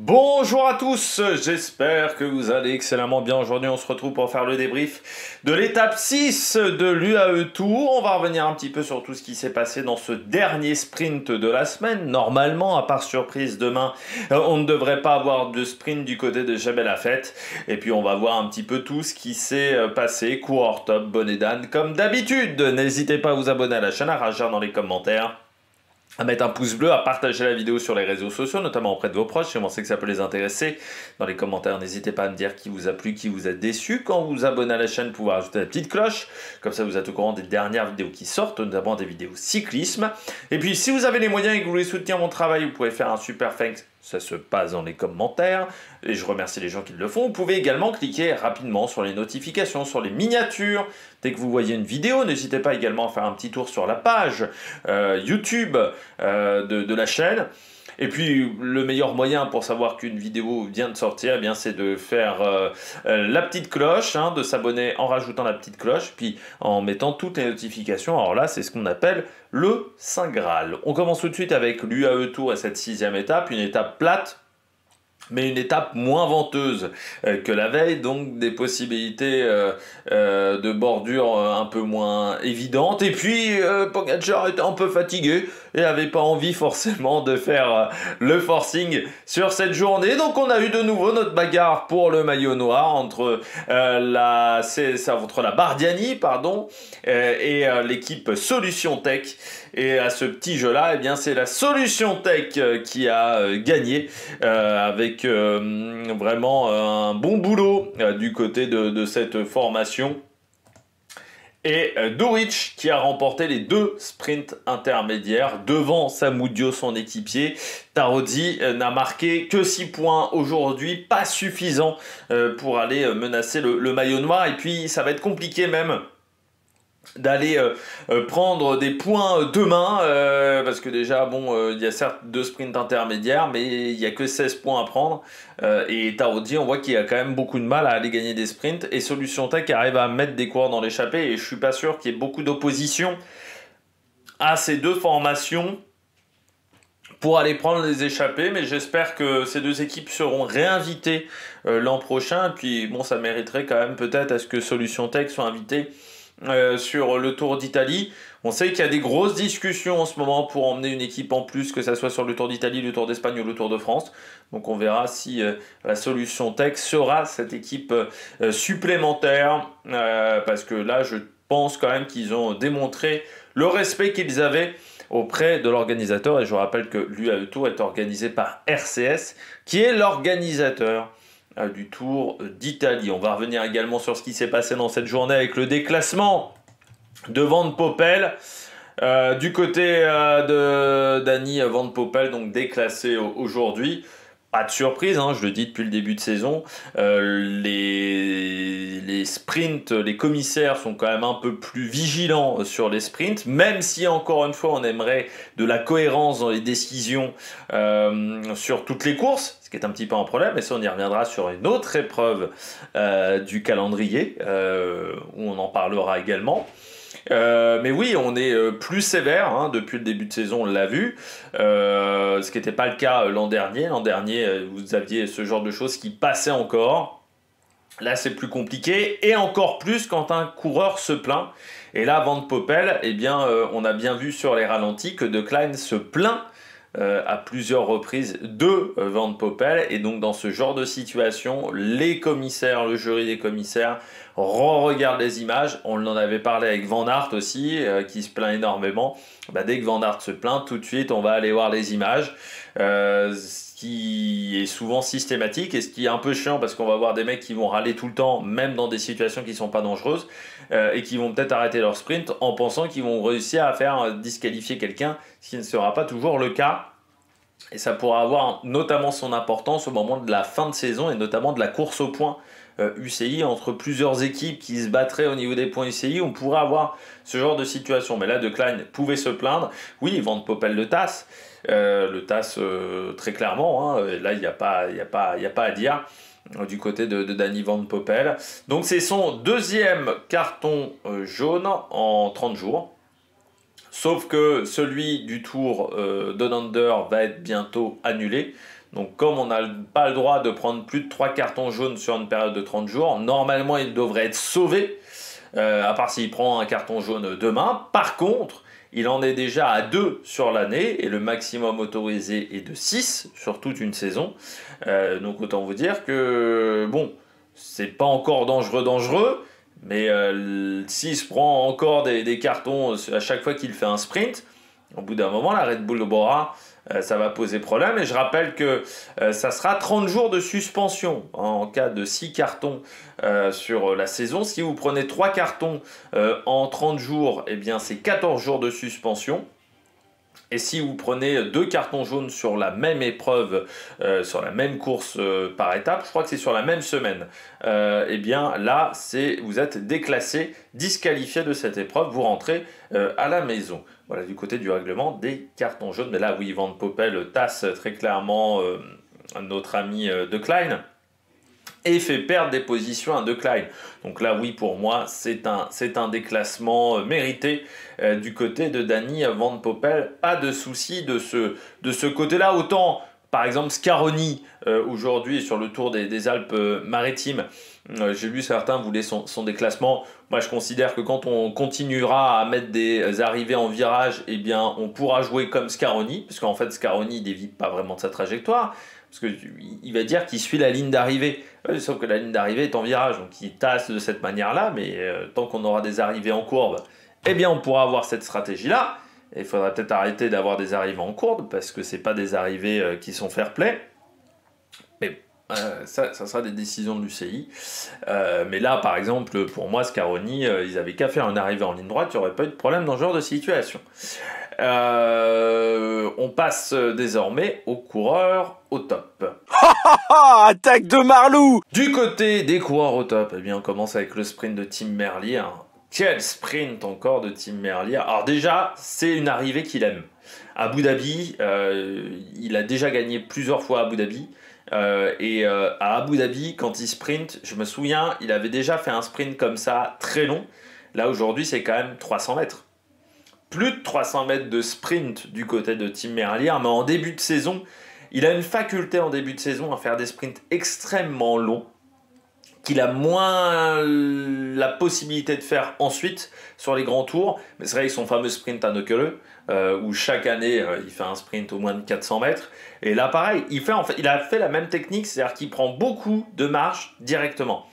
Bonjour à tous, j'espère que vous allez excellemment bien. Aujourd'hui, on se retrouve pour faire le débrief de l'étape 6 de l'UAE Tour. On va revenir un petit peu sur tout ce qui s'est passé dans ce dernier sprint de la semaine. Normalement, à part surprise, demain, on ne devrait pas avoir de sprint du côté de Jebel Afet. Et puis, on va voir un petit peu tout ce qui s'est passé. Coureur top, bonnet d'âne, comme d'habitude. N'hésitez pas à vous abonner à la chaîne, à réagir dans les commentaires, à mettre un pouce bleu, à partager la vidéo sur les réseaux sociaux, notamment auprès de vos proches, si vous pensez que ça peut les intéresser. Dans les commentaires, n'hésitez pas à me dire qui vous a plu, qui vous a déçu. Quand vous vous abonnez à la chaîne, vous pouvez ajouter la petite cloche. Comme ça, vous êtes au courant des dernières vidéos qui sortent, notamment des vidéos cyclisme. Et puis, si vous avez les moyens et que vous voulez soutenir mon travail, vous pouvez faire un super thanks. Ça se passe dans les commentaires et je remercie les gens qui le font. Vous pouvez également cliquer rapidement sur les notifications, sur les miniatures. Dès que vous voyez une vidéo, n'hésitez pas également à faire un petit tour sur la page YouTube de la chaîne. Et puis, le meilleur moyen pour savoir qu'une vidéo vient de sortir, eh bien, c'est de faire la petite cloche, de s'abonner en rajoutant la petite cloche, puis en mettant toutes les notifications. Alors là, c'est ce qu'on appelle le Saint Graal. On commence tout de suite avec l'UAE Tour et cette 6e étape, une étape plate, mais une étape moins venteuse que la veille, donc des possibilités de bordure un peu moins évidentes. Et puis, Pogacar était un peu fatigué et n'avait pas envie forcément de faire le forcing sur cette journée. Donc on a eu de nouveau notre bagarre pour le maillot noir entre la Bardiani et l'équipe Solution Tech. Et à ce petit jeu-là, eh bien, c'est la Solution Tech qui a gagné avec vraiment un bon boulot du côté de cette formation. Et Duric qui a remporté les 2 sprints intermédiaires devant Samoudio, son équipier. Tarozzi n'a marqué que 6 points aujourd'hui, pas suffisant pour aller menacer le maillot noir. Et puis ça va être compliqué même d'aller prendre des points demain, parce que déjà, bon, il y a certes 2 sprints intermédiaires, mais il n'y a que 16 points à prendre, et Tarozzi, on voit qu'il a quand même beaucoup de mal à aller gagner des sprints, et Solution Tech arrive à mettre des coureurs dans l'échappée, et je suis pas sûr qu'il y ait beaucoup d'opposition à ces 2 formations pour aller prendre les échappées, mais j'espère que ces 2 équipes seront réinvitées l'an prochain, et puis bon, ça mériterait quand même peut-être à ce que Solution Tech soit invité sur le Tour d'Italie. On sait qu'il y a des grosses discussions en ce moment pour emmener une équipe en plus, que ça soit sur le Tour d'Italie, le Tour d'Espagne ou le Tour de France. Donc on verra si la Solution Tech sera cette équipe supplémentaire, parce que là je pense quand même qu'ils ont démontré le respect qu'ils avaient auprès de l'organisateur. Et je rappelle que l'UAE Tour est organisé par RCS, qui est l'organisateur du Tour d'Italie. On va revenir également sur ce qui s'est passé dans cette journée avec le déclassement de Van Poppel. Du côté de Dani Van Poppel, donc déclassé aujourd'hui. Pas de surprise, je le dis depuis le début de saison. Les sprints, les commissaires sont quand même un peu plus vigilants sur les sprints, même si encore une fois on aimerait de la cohérence dans les décisions sur toutes les courses, ce qui est un petit peu un problème, et ça on y reviendra sur une autre épreuve du calendrier, où on en parlera également. Mais oui, on est plus sévère depuis le début de saison, on l'a vu, ce qui n'était pas le cas l'an dernier. L'an dernier, vous aviez ce genre de choses qui passaient encore. Là, c'est plus compliqué, et encore plus quand un coureur se plaint. Et là, Van Poppel, eh bien, on a bien vu sur les ralentis que De Klein se plaint à plusieurs reprises de Van Poppel, et donc dans ce genre de situation, les commissaires, le jury des commissaires regarde les images. On en avait parlé avec Van Aert aussi, qui se plaint énormément. Dès que Van Aert se plaint, tout de suite on va aller voir les images, ce qui est souvent systématique, et ce qui est un peu chiant, parce qu'on va voir des mecs qui vont râler tout le temps, même dans des situations qui ne sont pas dangereuses, et qui vont peut-être arrêter leur sprint en pensant qu'ils vont réussir à faire disqualifier quelqu'un, ce qui ne sera pas toujours le cas. Et ça pourra avoir notamment son importance au moment de la fin de saison, et notamment de la course au point UCI, entre plusieurs équipes qui se battraient au niveau des points UCI. On pourrait avoir ce genre de situation. Mais là, De Klein pouvait se plaindre. Oui, Van Poppel le tasse. Très clairement. Là, il n'y a pas à dire du côté de Dani Van Poppel. Donc c'est son 2e carton jaune en 30 jours. Sauf que celui du Tour Down Under va être bientôt annulé. Donc comme on n'a pas le droit de prendre plus de 3 cartons jaunes sur une période de 30 jours, normalement il devrait être sauvé, à part s'il prend un carton jaune demain. Par contre, il en est déjà à 2 sur l'année et le maximum autorisé est de 6 sur toute une saison. Donc autant vous dire que bon, c'est pas encore dangereux, mais s'il se prend encore des cartons à chaque fois qu'il fait un sprint, au bout d'un moment, la Red Bull Bora, ça va poser problème. Et je rappelle que ça sera 30 jours de suspension en cas de 6 cartons sur la saison. Si vous prenez 3 cartons en 30 jours, eh bien c'est 14 jours de suspension. Et si vous prenez 2 cartons jaunes sur la même épreuve, sur la même course par étape, je crois que c'est sur la même semaine, eh bien là, vous êtes déclassé, disqualifié de cette épreuve, vous rentrez à la maison. Voilà, du côté du règlement des cartons jaunes. Mais là, oui, Van Poppel tasse très clairement notre ami De Klein et fait perdre des positions à De Klein. Donc là, oui, pour moi, c'est un déclassement mérité du côté de Danny Van Poppel. Pas de souci de ce côté-là. Autant, par exemple, Scaroni, aujourd'hui, sur le Tour des Alpes-Maritimes, j'ai vu certains voulaient son déclassement. Moi, je considère que quand on continuera à mettre des arrivées en virage, eh bien, on pourra jouer comme Scaroni, parce qu'en fait, Scaroni ne dévie pas vraiment de sa trajectoire. Parce qu'il va dire qu'il suit la ligne d'arrivée. Sauf que la ligne d'arrivée est en virage, donc il tasse de cette manière-là, mais tant qu'on aura des arrivées en courbe, eh bien on pourra avoir cette stratégie-là. Et il faudrait peut-être arrêter d'avoir des arrivées en courbe, parce que ce n'est pas des arrivées qui sont fair-play. Mais ça sera des décisions de l'UCI. Mais là, par exemple, pour moi, Scaroni, ils n'avaient qu'à faire une arrivée en ligne droite, il n'y aurait pas eu de problème dans ce genre de situation. On passe désormais aux coureurs au top. Attaque de Marlou! Du côté des coureurs au top, eh bien, on commence avec le sprint de Tim Merlier. Quel sprint encore de Tim Merlier! Alors déjà, c'est une arrivée qu'il aime. Abu Dhabi, il a déjà gagné plusieurs fois à Abu Dhabi. À Abu Dhabi, quand il sprint, je me souviens, il avait déjà fait un sprint comme ça, très long. Là, aujourd'hui, c'est quand même 300 mètres. Plus de 300 mètres de sprint du côté de Tim Merlier, mais en début de saison, il a une faculté en début de saison à faire des sprints extrêmement longs, qu'il a moins la possibilité de faire ensuite sur les grands tours. Mais c'est vrai que son fameux sprint à Nokere, où chaque année, il fait un sprint au moins de 400 mètres. Et là, pareil, il a fait la même technique, c'est-à-dire qu'il prend beaucoup de marge directement.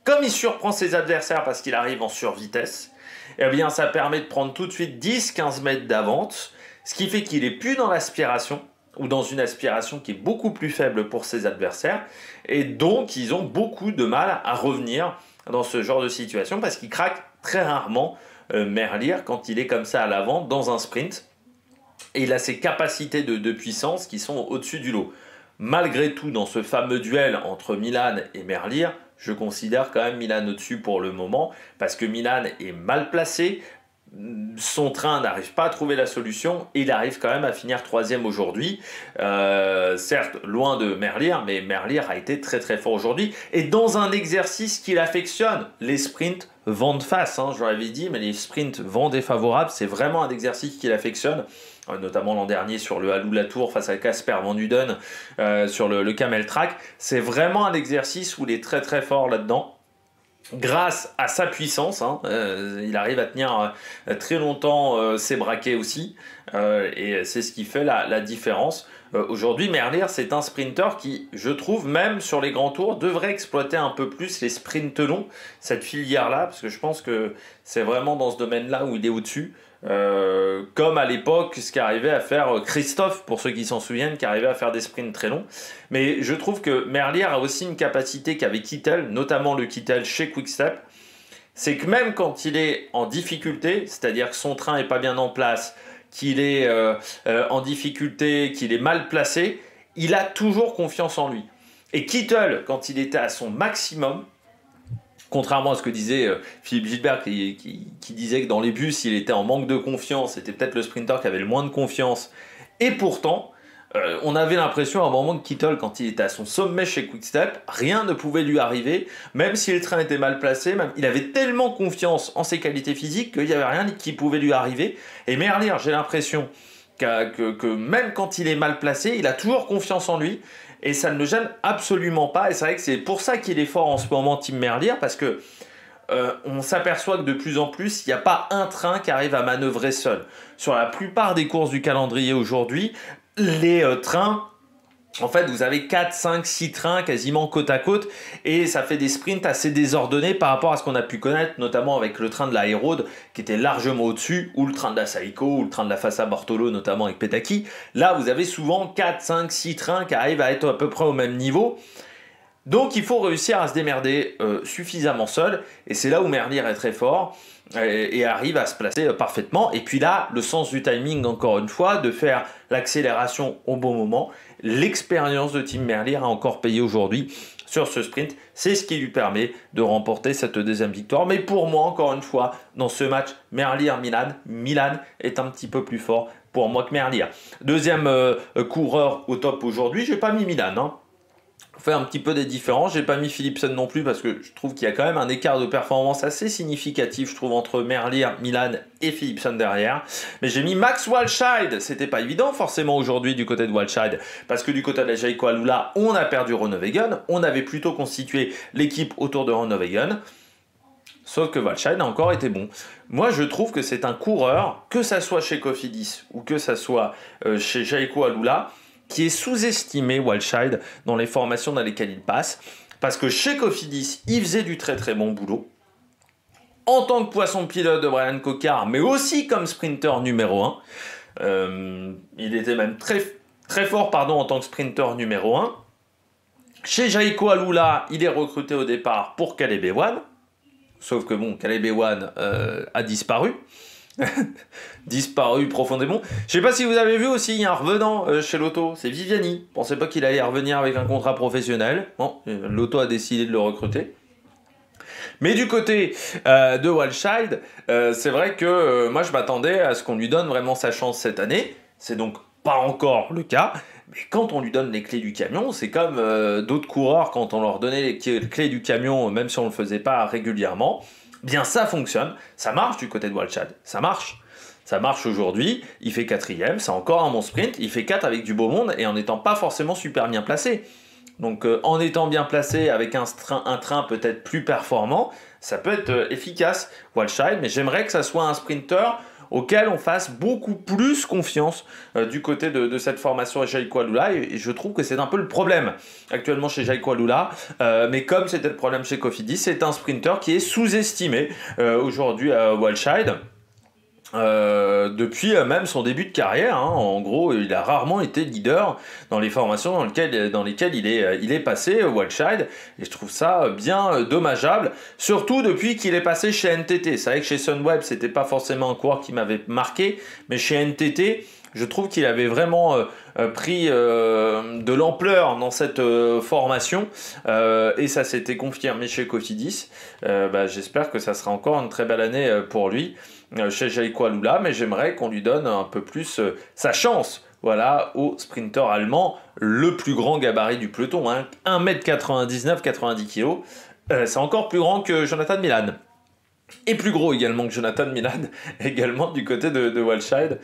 Comme il surprend ses adversaires parce qu'il arrive en survitesse, eh bien, ça permet de prendre tout de suite 10-15 mètres d'avance, ce qui fait qu'il est plus dans l'aspiration, ou dans une aspiration qui est beaucoup plus faible pour ses adversaires, et donc ils ont beaucoup de mal à revenir dans ce genre de situation, parce qu'il craque très rarement Merlier quand il est comme ça à l'avant dans un sprint, et il a ses capacités de puissance qui sont au-dessus du lot. Malgré tout, dans ce fameux duel entre Milan et Merlier, je considère quand même Milan au-dessus pour le moment, parce que Milan est mal placé, son train n'arrive pas à trouver la solution, et il arrive quand même à finir 3e aujourd'hui. Certes, loin de Merlier, mais Merlier a été très très fort aujourd'hui, et dans un exercice qu'il affectionne, les sprints vent de face, je l'avais dit, mais les sprints vent défavorable, c'est vraiment un exercice qu'il affectionne. Notamment l'an dernier sur le Halou-Latour face à Casper Van Uden sur le Camel Track. C'est vraiment un exercice où il est très très fort là-dedans. Grâce à sa puissance, il arrive à tenir très longtemps ses braquets aussi. Et c'est ce qui fait la différence. Aujourd'hui, Merlier, c'est un sprinter qui, je trouve, même sur les grands tours, devrait exploiter un peu plus les sprints longs, cette filière-là, parce que je pense que c'est vraiment dans ce domaine-là où il est au-dessus. Comme à l'époque ce qu'arrivait à faire Christophe, pour ceux qui s'en souviennent, qui arrivait à faire des sprints très longs. Mais je trouve que Merlier a aussi une capacité qu'avait Kittel, notamment le Kittel chez Quick-Step, c'est que même quand il est en difficulté, c'est-à-dire que son train n'est pas bien en place, qu'il est en difficulté, qu'il est mal placé, il a toujours confiance en lui. Et Kittel, quand il était à son maximum, contrairement à ce que disait Philippe Gilbert, qui disait que dans les bus, il était en manque de confiance, c'était peut-être le sprinter qui avait le moins de confiance. Et pourtant, on avait l'impression à un moment que Kittel, quand il était à son sommet chez Quick-Step, rien ne pouvait lui arriver, même si le train était mal placé, il avait tellement confiance en ses qualités physiques qu'il n'y avait rien qui pouvait lui arriver. Et Merlier, j'ai l'impression que même quand il est mal placé, il a toujours confiance en lui. Et ça ne le gêne absolument pas. Et c'est vrai que c'est pour ça qu'il est fort en ce moment, Tim Merlier, parce que on s'aperçoit que de plus en plus, il n'y a pas un train qui arrive à manœuvrer seul. Sur la plupart des courses du calendrier aujourd'hui, les trains... En fait, vous avez 4, 5, 6 trains quasiment côte à côte et ça fait des sprints assez désordonnés par rapport à ce qu'on a pu connaître, notamment avec le train de la Hérode qui était largement au-dessus, ou le train de la Saiko, ou le train de la Fassa Bortolo, notamment avec Petaki. Là, vous avez souvent 4, 5, 6 trains qui arrivent à être à peu près au même niveau. Donc, il faut réussir à se démerder suffisamment seul et c'est là où Merlier est très fort. Et arrive à se placer parfaitement. Et puis là, le sens du timing, encore une fois, de faire l'accélération au bon moment. L'expérience de Tim Merlier a encore payé aujourd'hui sur ce sprint. C'est ce qui lui permet de remporter cette deuxième victoire. Mais pour moi, encore une fois, dans ce match, Milan est un petit peu plus fort pour moi que Merlier. Deuxième coureur au top aujourd'hui, je n'ai pas mis Milan, hein. On fait un petit peu des différences. J'ai pas mis Philipsen non plus parce que je trouve qu'il y a quand même un écart de performance assez significatif, je trouve, entre Merlier, Milan et Philipsen derrière. Mais j'ai mis Max Walscheid. C'était pas évident forcément aujourd'hui du côté de Walscheid parce que du côté de la Jayco Alula, on a perdu Groenewegen. On avait plutôt constitué l'équipe autour de Groenewegen. Sauf que Walscheid a encore été bon. Moi, je trouve que c'est un coureur, que ça soit chez Cofidis ou que ça soit chez Jayco Alula, qui est sous-estimé, Walscheid, dans les formations dans lesquelles il passe. Parce que chez Cofidis, il faisait du très très bon boulot. En tant que poisson pilote de Brian Cocard, mais aussi comme sprinter numéro 1. Il était même très fort en tant que sprinter numéro 1. Chez Jayco Alula, il est recruté au départ pour Caleb Ewan. Sauf que bon, Caleb Ewan a disparu. Disparu profondément. Je sais pas si vous avez vu aussi, il y a un revenant chez Lotto, c'est Viviani. Je pensais pas qu'il allait revenir avec un contrat professionnel. Bon, Lotto a décidé de le recruter. Mais du côté de Walscheid, c'est vrai que moi je m'attendais à ce qu'on lui donne vraiment sa chance cette année. C'est donc pas encore le cas. Mais quand on lui donne les clés du camion, c'est comme d'autres coureurs quand on leur donnait les clés du camion, même si on ne le faisait pas régulièrement. Bien ça fonctionne, ça marche du côté de Walscheid, ça marche aujourd'hui, il fait 4ème, c'est encore un bon sprint, il fait 4 avec du beau monde et en n'étant pas forcément super bien placé. Donc en étant bien placé avec un train peut-être plus performant, ça peut être efficace Walscheid, mais j'aimerais que ça soit un sprinter auquel on fasse beaucoup plus confiance du côté de cette formation à Jayco Alula et je trouve que c'est un peu le problème actuellement chez Jayco Alula, mais comme c'était le problème chez Cofidis, c'est un sprinter qui est sous-estimé aujourd'hui à Walscheid. Depuis même son début de carrière, hein. En gros, il a rarement été leader dans les formations dans lesquelles il est passé, Walscheid, et je trouve ça bien dommageable, surtout depuis qu'il est passé chez NTT. C'est vrai que chez Sunweb, c'était pas forcément un coureur qui m'avait marqué, mais chez NTT, je trouve qu'il avait vraiment pris de l'ampleur dans cette formation et ça s'était confirmé chez Cofidis. J'espère que ça sera encore une très belle année pour lui chez Jayco Alula, mais j'aimerais qu'on lui donne un peu plus sa chance. Voilà, au sprinter allemand, le plus grand gabarit du peloton, hein, 1m99, 90 kg. C'est encore plus grand que Jonathan Milan. Et plus gros également que Jonathan Milan, également du côté de Walscheid.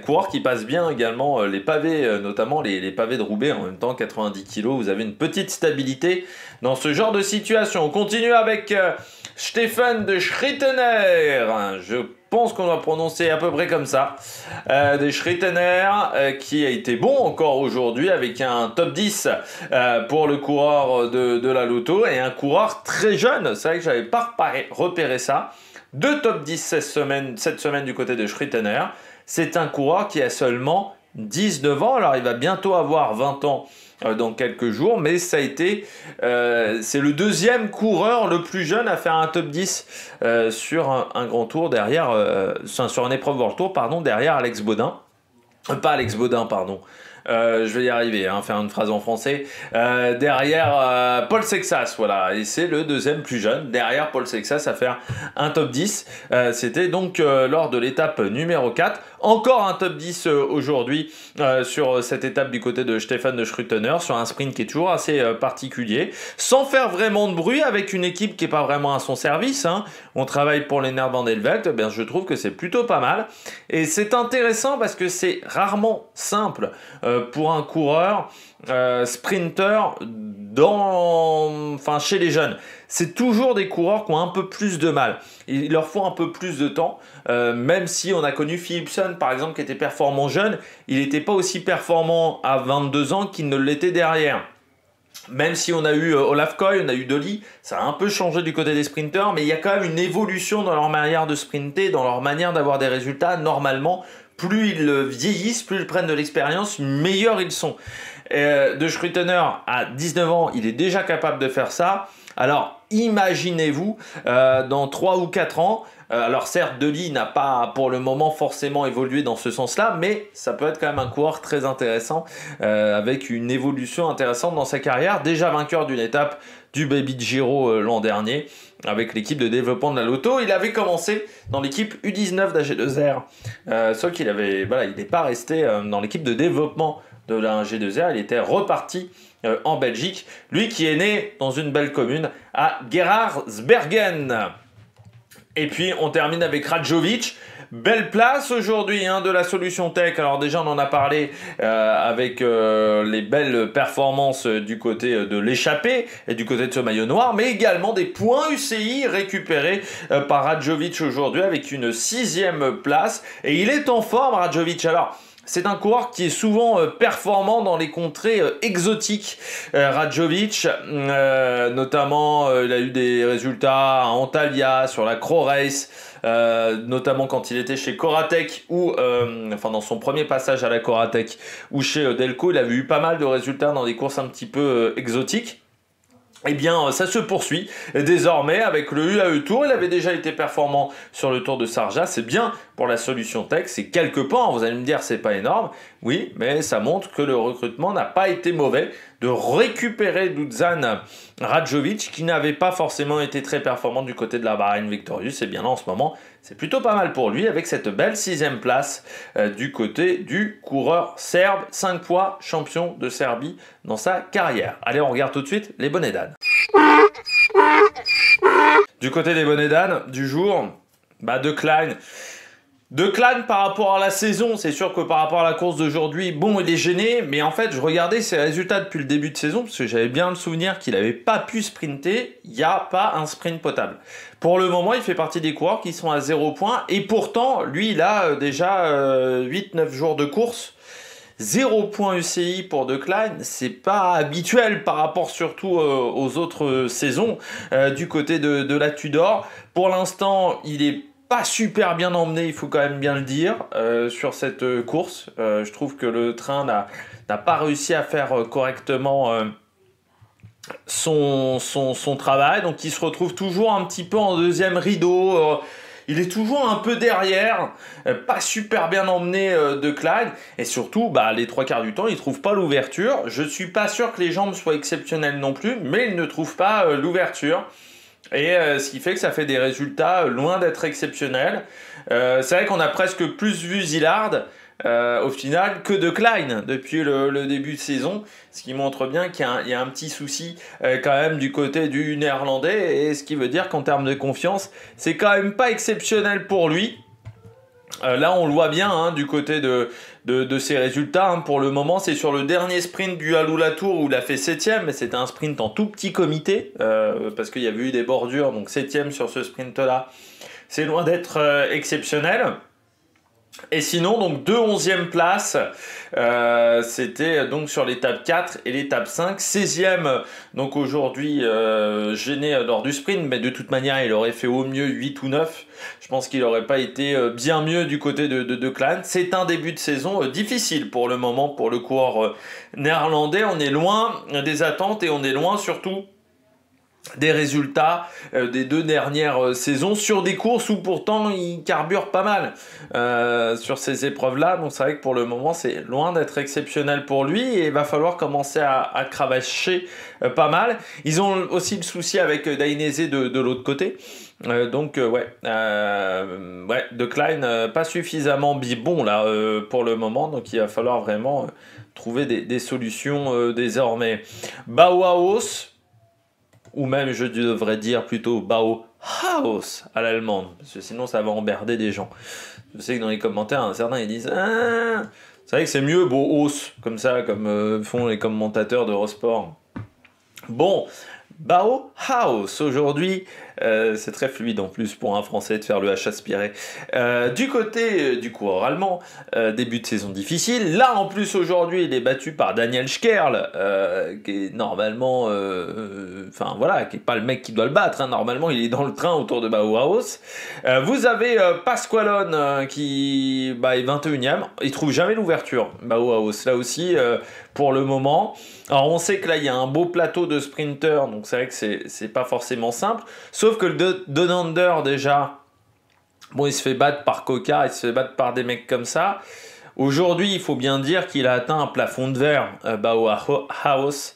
Coureur qui passe bien également les pavés, notamment les pavés de Roubaix, en même temps 90 kg. Vous avez une petite stabilité dans ce genre de situation. On continue avec Stefan de Schrittener. Je pense qu'on va prononcer à peu près comme ça. De Schrittener qui a été bon encore aujourd'hui avec un top 10 pour le coureur de la Lotto et un coureur très jeune. C'est vrai que j'avais pas repéré ça. 2 top 10 cette semaine du côté de Schrittener. C'est un coureur qui a seulement 19 ans. Alors il va bientôt avoir 20 ans dans quelques jours, mais ça a été c'est le deuxième coureur le plus jeune à faire un top 10 sur un grand tour derrière sur une épreuve World Tour, pardon, derrière Alex Baudin. Pas Alex Baudin, pardon. Je vais y arriver, hein, faire une phrase en français. Derrière Paul Sexas, voilà. Et c'est le deuxième plus jeune, derrière Paul Sexas, à faire un top 10. C'était donc lors de l'étape numéro 4. Encore un top 10 aujourd'hui sur cette étape du côté de Stefan de Schrutener, sur un sprint qui est toujours assez particulier, sans faire vraiment de bruit, avec une équipe qui n'est pas vraiment à son service. Hein. On travaille pour les Van der Velde, eh bien, je trouve que c'est plutôt pas mal. Et c'est intéressant parce que c'est rarement simple pour un coureur sprinter chez les jeunes. C'est toujours des coureurs qui ont un peu plus de mal. Il leur faut un peu plus de temps, même si on a connu Philipsen par exemple qui était performant jeune, il n'était pas aussi performant à 22 ans qu'il ne l'était derrière. Même si on a eu Olaf Koy, on a eu Dolly, ça a un peu changé du côté des sprinters, mais il y a quand même une évolution dans leur manière de sprinter, dans leur manière d'avoir des résultats. Normalement, plus ils vieillissent, plus ils prennent de l'expérience, meilleurs ils sont. De Schrutener, à 19 ans, il est déjà capable de faire ça. Alors, imaginez-vous, dans 3 ou 4 ans, alors certes, Dolly n'a pas pour le moment forcément évolué dans ce sens-là, mais ça peut être quand même un coureur très intéressant, avec une évolution intéressante dans sa carrière. Déjà vainqueur d'une étape du Baby Giro l'an dernier, avec l'équipe de développement de la Lotto. Il avait commencé dans l'équipe U19 d'AG2R, sauf qu'il n'est pas resté dans l'équipe de développement de la G2R, il était reparti en Belgique, lui qui est né dans une belle commune à Gerardsbergen. Et puis on termine avec Radjovic, belle place aujourd'hui de la Solution Tech. Alors déjà on en a parlé avec les belles performances du côté de l'échappée et du côté de ce maillot noir, mais également des points UCI récupérés par Radjovic aujourd'hui avec une 6e place, et il est en forme Radjovic. Alors c'est un coureur qui est souvent performant dans les contrées exotiques. Radjovic, notamment, il a eu des résultats à Antalya, sur la Crow Race, notamment quand il était chez Coratec, ou dans son premier passage à la Coratec, ou chez Delco, il avait eu pas mal de résultats dans des courses un petit peu exotiques. Eh bien, ça se poursuit désormais avec le UAE Tour. Il avait déjà été performant sur le Tour de Sarja. C'est bien pour la Solution Tech. C'est quelques points. Vous allez me dire, c'est pas énorme. Oui, mais ça montre que le recrutement n'a pas été mauvais. De récupérer Dusan Radjovic, qui n'avait pas forcément été très performant du côté de la Bahrain Victorious. Et bien là, en ce moment, c'est plutôt pas mal pour lui, avec cette belle 6e place du côté du coureur serbe, 5 fois champion de Serbie dans sa carrière. Allez, on regarde tout de suite les bonnets d'âne. Du côté des bonnets d'âne du jour, De Klein par rapport à la saison, c'est sûr que par rapport à la course d'aujourd'hui, bon, il est gêné, mais en fait, je regardais ses résultats depuis le début de saison, parce que j'avais bien le souvenir qu'il n'avait pas pu sprinter, il n'y a pas un sprint potable. Pour le moment, il fait partie des coureurs qui sont à 0 points, et pourtant, lui, il a déjà 8-9 jours de course. 0 point UCI pour De Klein, c'est pas habituel par rapport surtout aux autres saisons du côté de la Tudor. Pour l'instant, il est pas super bien emmené, il faut quand même bien le dire, sur cette course. Je trouve que le train n'a pas réussi à faire correctement son travail, donc il se retrouve toujours un petit peu en deuxième rideau. Il est toujours un peu derrière, pas super bien emmené De Klein, et surtout, les 3 quarts du temps, il ne trouve pas l'ouverture. Je ne suis pas sûr que les jambes soient exceptionnelles non plus, mais il ne trouve pas l'ouverture. Et ce qui fait que ça fait des résultats loin d'être exceptionnels. C'est vrai qu'on a presque plus vu Zillard au final que De Klein depuis le début de saison, ce qui montre bien qu'il y a un petit souci quand même du côté du néerlandais, et ce qui veut dire qu'en termes de confiance, c'est quand même pas exceptionnel pour lui. Là on le voit bien du côté de ses résultats. Pour le moment, c'est sur le dernier sprint du Alula Tour où il a fait 7ème, mais c'était un sprint en tout petit comité parce qu'il y avait eu des bordures, donc 7ème sur ce sprint là, c'est loin d'être exceptionnel. Et sinon, donc 2 11e places, c'était donc sur l'étape 4 et l'étape 5. 16e, donc aujourd'hui gêné lors du sprint, mais de toute manière, il aurait fait au mieux 8 ou 9. Je pense qu'il n'aurait pas été bien mieux du côté de Klein. C'est un début de saison difficile pour le moment pour le coureur néerlandais. On est loin des attentes et on est loin surtout des résultats des 2 dernières saisons sur des courses où pourtant il carbure pas mal sur ces épreuves-là. Donc c'est vrai que pour le moment c'est loin d'être exceptionnel pour lui et il va falloir commencer à cravacher pas mal. Ils ont aussi le souci avec Dainese de l'autre côté. Decline pas suffisamment bon là pour le moment, donc il va falloir vraiment trouver des solutions désormais. Bauhaus, ou même je devrais dire plutôt Bauhaus à l'allemande, parce que sinon ça va emmerder des gens. Je sais que dans les commentaires, certains ils disent ah, c'est vrai que c'est mieux Bauhaus, comme ça, comme font les commentateurs d'Eurosport. Bon, Bauhaus, aujourd'hui, c'est très fluide en plus pour un Français de faire le H aspiré. Du côté du coureur allemand, début de saison difficile. Là, en plus, aujourd'hui, il est battu par Daniel Scherl, qui est normalement... qui n'est pas le mec qui doit le battre. Hein. Normalement, il est dans le train autour de Bauhaus. Vous avez Pasqualone qui est 21e. Il trouve jamais l'ouverture, Bauhaus. Là aussi, pour le moment... Alors on sait que là il y a un beau plateau de sprinters, donc c'est vrai que c'est pas forcément simple. Sauf que le Donander déjà, bon il se fait battre par Coca, il se fait battre par des mecs comme ça. Aujourd'hui il faut bien dire qu'il a atteint un plafond de verre, Bauhaus,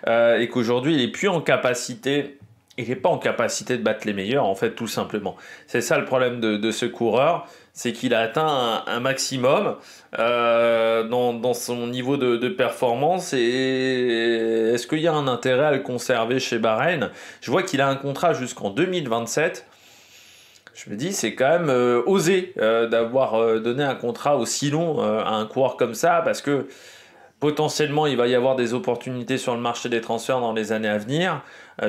et qu'aujourd'hui il est plus en capacité, il n'est pas en capacité de battre les meilleurs en fait tout simplement. C'est ça le problème de ce coureur. C'est qu'il a atteint un maximum dans son niveau de performance. Et est-ce qu'il y a un intérêt à le conserver chez Bahreïn? Je vois qu'il a un contrat jusqu'en 2027. Je me dis, c'est quand même osé d'avoir donné un contrat aussi long à un coureur comme ça, parce que potentiellement, il va y avoir des opportunités sur le marché des transferts dans les années à venir.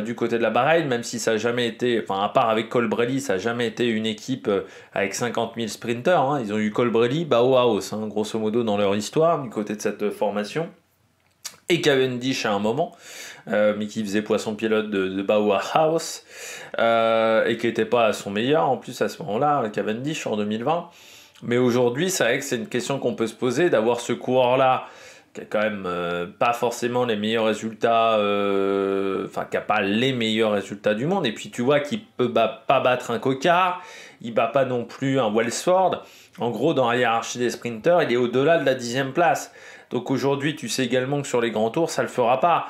Du côté de la Bahreïn, même si ça n'a jamais été, enfin à part avec Colbrelli, ça n'a jamais été une équipe avec 50 000 sprinters. Hein. Ils ont eu Colbrelli, Bauhaus, grosso modo dans leur histoire, du côté de cette formation. Et Cavendish à un moment, mais qui faisait poisson pilote de Bauhaus, et qui n'était pas à son meilleur en plus à ce moment-là, Cavendish en 2020. Mais aujourd'hui, c'est vrai que c'est une question qu'on peut se poser, d'avoir ce coureur-là, qui a quand même pas forcément les meilleurs résultats, qui a pas les meilleurs résultats du monde, et puis tu vois qu'il peut pas battre un Coca, il bat pas non plus un Welsford. En gros, dans la hiérarchie des sprinters, il est au-delà de la 10e place. Donc aujourd'hui, tu sais également que sur les grands tours, ça le fera pas.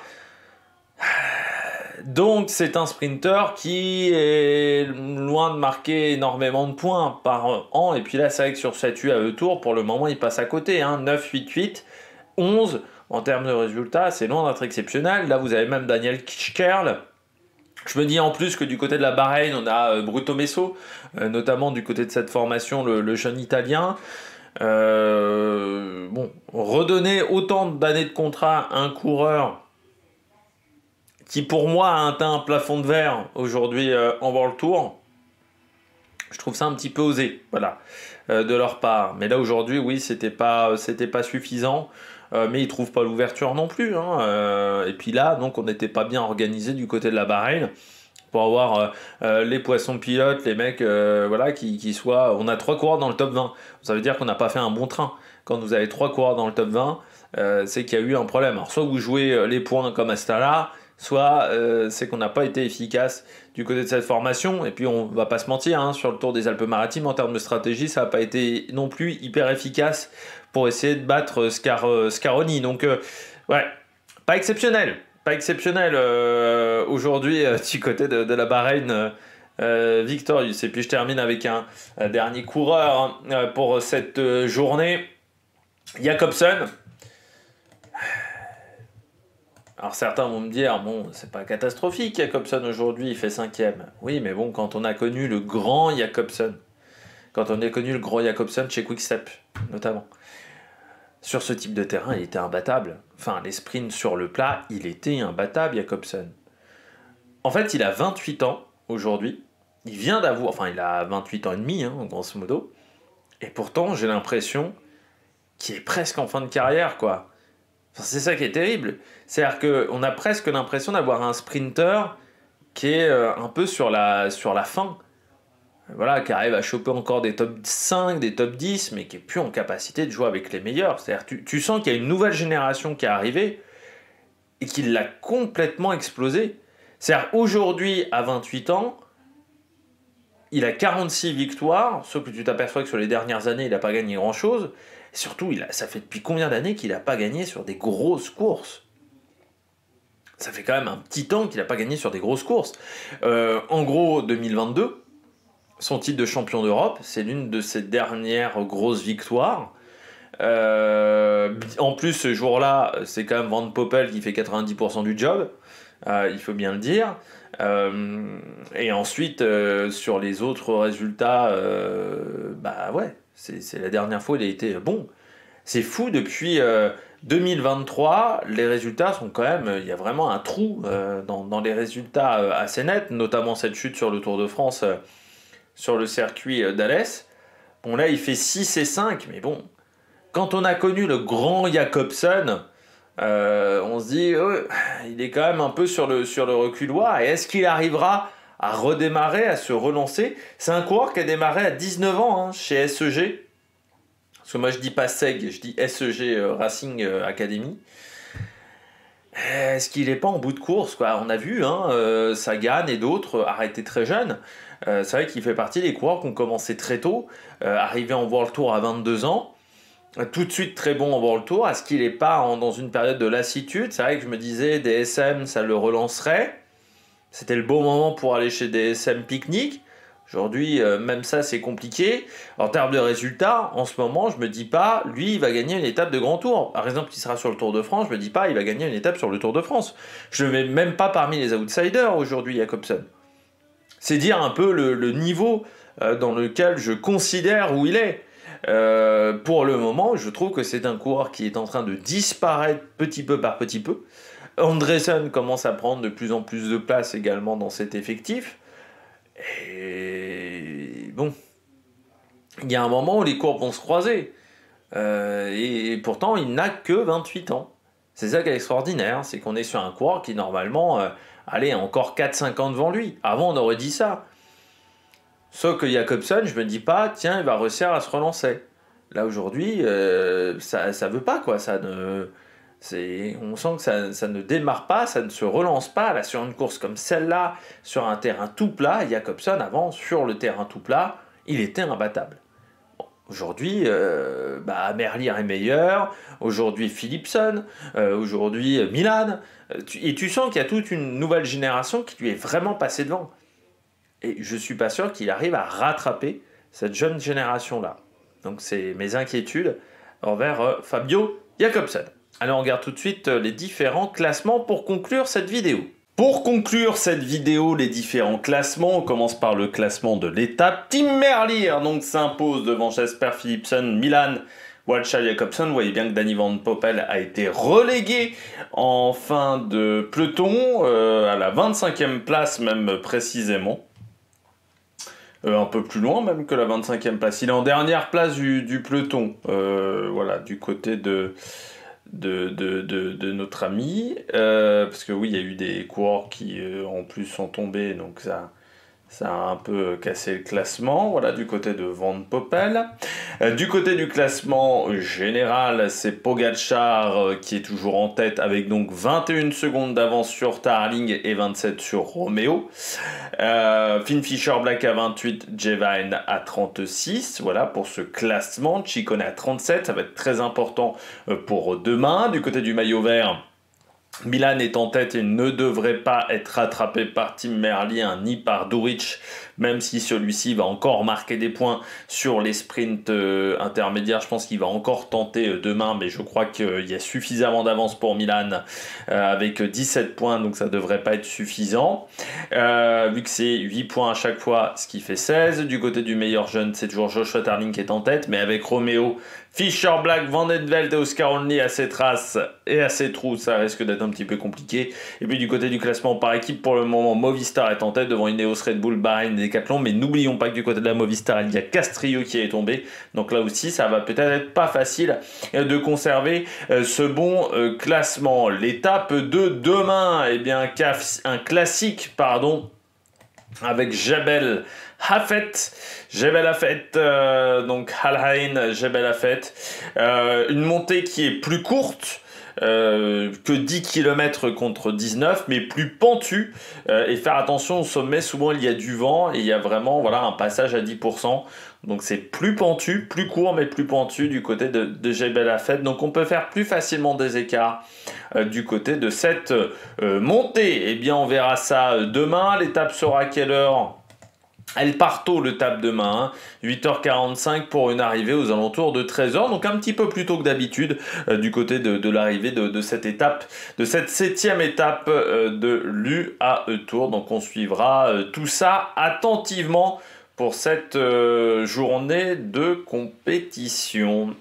Donc c'est un sprinter qui est loin de marquer énormément de points par an, et puis là c'est vrai que sur cette UAE Tour, pour le moment, il passe à côté, 9, 8, 8. 11 en termes de résultats, c'est loin d'être exceptionnel. Là, vous avez même Daniel Scherl. Je me dis en plus que du côté de la Bahreïn, on a Bruto Messo, notamment du côté de cette formation, le jeune Italien. Redonner autant d'années de contrat à un coureur qui, pour moi, a atteint un plafond de verre aujourd'hui en World Tour, je trouve ça un petit peu osé, voilà, de leur part. Mais là, aujourd'hui, oui, c'était pas suffisant. Mais ils ne trouvent pas l'ouverture non plus. Et puis là, donc, on n'était pas bien organisé du côté de la Bahreïn pour avoir les poissons pilotes, les mecs qui soient... On a 3 coureurs dans le top 20. Ça veut dire qu'on n'a pas fait un bon train. Quand vous avez 3 coureurs dans le top 20, c'est qu'il y a eu un problème. Alors, soit vous jouez les points comme Astana, soit c'est qu'on n'a pas été efficace du côté de cette formation. Et puis on va pas se mentir, sur le Tour des Alpes-Maritimes, en termes de stratégie, ça n'a pas été non plus hyper efficace pour essayer de battre Scaroni. Donc pas exceptionnel aujourd'hui du côté de la Bahreïn Victorious. Et puis je termine avec un dernier coureur pour cette journée, Jakobsen. Alors certains vont me dire, bon, c'est pas catastrophique, Jakobsen aujourd'hui, il fait 5e. Oui, mais bon, quand on a connu le grand Jakobsen chez Quick-Step, notamment, sur ce type de terrain, il était imbattable. Enfin, les sprints sur le plat, il était imbattable, Jakobsen. En fait, il a 28 ans aujourd'hui. Il vient d'avoir... Enfin, il a 28 ans et demi, grosso modo. Et pourtant, j'ai l'impression qu'il est presque en fin de carrière, quoi. Enfin, c'est ça qui est terrible. C'est-à-dire qu'on a presque l'impression d'avoir un sprinter qui est un peu sur la fin. Voilà, qui arrive à choper encore des top 5, des top 10, mais qui n'est plus en capacité de jouer avec les meilleurs. C'est-à-dire tu sens qu'il y a une nouvelle génération qui est arrivée et qui l'a complètement explosé. C'est-à-dire, aujourd'hui, à 28 ans, il a 46 victoires, sauf que tu t'aperçois que sur les dernières années, il n'a pas gagné grand-chose. Et surtout, ça fait depuis combien d'années qu'il n'a pas gagné sur des grosses courses? Ça fait quand même un petit temps qu'il n'a pas gagné sur des grosses courses. En gros, 2022, son titre de champion d'Europe, c'est l'une de ses dernières grosses victoires. En plus, ce jour-là, c'est quand même Van Poppel qui fait 90% du job, il faut bien le dire. Et ensuite, sur les autres résultats, bah ouais, c'est la dernière fois il a été bon. C'est fou, depuis 2023, les résultats sont quand même... Il y a vraiment un trou dans les résultats assez nets, notamment cette chute sur le Tour de France, sur le circuit d'Alès. Bon, là, il fait 6 et 5, mais bon, quand on a connu le grand Jacobsen, on se dit, il est quand même un peu sur le reculoir. Et est-ce qu'il arrivera à redémarrer, à se relancer? C'est un coureur qui a démarré à 19 ans hein, chez SEG. Parce que moi, je dis pas SEG, je dis SEG Racing Academy. Est-ce qu'il n'est pas en bout de course quoi? On a vu, Sagan et d'autres arrêtés très jeunes. C'est vrai qu'il fait partie des coureurs qui ont commencé très tôt, arrivé en World Tour à 22 ans. Tout de suite très bon en World Tour. Est-ce qu'il n'est pas dans une période de lassitude? C'est vrai que je me disais, DSM, ça le relancerait. C'était le bon moment pour aller chez DSM Picnic. Aujourd'hui, même ça, c'est compliqué. En termes de résultats, en ce moment, je me dis pas, lui, il va gagner une étape de Grand Tour. Par exemple, il sera sur le Tour de France, je me dis pas, il va gagner une étape sur le Tour de France. Je ne le mets même pas parmi les outsiders aujourd'hui, Jacobsen. C'est dire un peu le niveau dans lequel je considère où il est. Pour le moment, je trouve que c'est un coureur qui est en train de disparaître petit peu par petit peu. Andresen commence à prendre de plus en plus de place également dans cet effectif. Et bon, il y a un moment où les courbes vont se croiser. Et pourtant, il n'a que 28 ans. C'est ça qui est extraordinaire, c'est qu'on est sur un coureur qui normalement, allez, encore 4-5 ans devant lui. Avant, on aurait dit ça. Sauf que Jacobsen, je me dis pas, tiens, il va réussir à se relancer. Là, aujourd'hui, ça veut pas, quoi. On sent que ça ne démarre pas, ça ne se relance pas. Là, sur une course comme celle-là, sur un terrain tout plat, Jacobsen, avant, sur le terrain tout plat, il était imbattable. Bon, aujourd'hui, Merlier est meilleur. Aujourd'hui, Philipsen. Aujourd'hui, Milan. Et tu sens qu'il y a toute une nouvelle génération qui lui est vraiment passée devant. Et je ne suis pas sûr qu'il arrive à rattraper cette jeune génération-là. Donc c'est mes inquiétudes envers Fabio Jacobsen. Allez, on regarde tout de suite les différents classements pour conclure cette vidéo. Pour conclure cette vidéo, les différents classements, on commence par le classement de l'étape. Tim Merlier donc s'impose devant Jasper Philipsen, Milan, Walcha Jacobsen. Vous voyez bien que Danny Van Poppel a été relégué en fin de peloton, à la 25e place même précisément. Un peu plus loin même que la 25e place. Il est en dernière place du peloton, voilà, du côté de notre ami. Parce que oui, il y a eu des coureurs qui en plus sont tombés, donc ça a un peu cassé le classement, voilà, du côté de Van Poppel. Du côté du classement général, c'est Pogačar qui est toujours en tête avec donc 21 secondes d'avance sur Tarling et 27 sur Romeo. Finn Fischer-Black à 28, Jevine à 36, voilà pour ce classement. Ciccone à 37, ça va être très important pour demain. Du côté du maillot vert, Milan est en tête et ne devrait pas être rattrapé par Tim Merlier ni par Duric, même si celui-ci va encore marquer des points sur les sprints intermédiaires. Je pense qu'il va encore tenter demain, mais je crois qu'il y a suffisamment d'avance pour Milan avec 17 points, donc ça ne devrait pas être suffisant. Vu que c'est 8 points à chaque fois, ce qui fait 16. Du côté du meilleur jeune, c'est toujours Joshua Tarling qui est en tête, mais avec Romeo, Fischer-Black, Van den Velde et Oscar Onley à ses traces et à ses trous, ça risque d'être un petit peu compliqué. Et puis du côté du classement par équipe, pour le moment, Movistar est en tête devant Ineos, Red Bull, Bahreïn et Decathlon, mais n'oublions pas que du côté de la Movistar, il y a Castrillo qui est tombé, donc là aussi, ça va peut-être être pas facile de conserver ce bon classement. L'étape de demain, eh bien, un classique, avec Jebel Hafet, donc Al Ain, Jebel Hafet, une montée qui est plus courte, que 10 km contre 19, mais plus pentu. Et faire attention au sommet, souvent il y a du vent et il y a vraiment voilà, un passage à 10%. Donc c'est plus pentu, plus court, mais plus pentu du côté de Jebel Hafed. Donc on peut faire plus facilement des écarts du côté de cette montée. Eh bien on verra ça demain. L'étape sera à quelle heure ? Elle part tôt, le tape demain, 8h45 pour une arrivée aux alentours de 13h, donc un petit peu plus tôt que d'habitude du côté de l'arrivée de cette étape, de cette 7e étape de l'UAE Tour. Donc on suivra tout ça attentivement pour cette journée de compétition.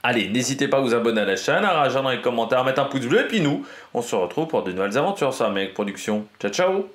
Allez, n'hésitez pas à vous abonner à la chaîne, à réagir dans les commentaires, à mettre un pouce bleu, et puis nous, on se retrouve pour de nouvelles aventures sur Amérique Production. Ciao, ciao!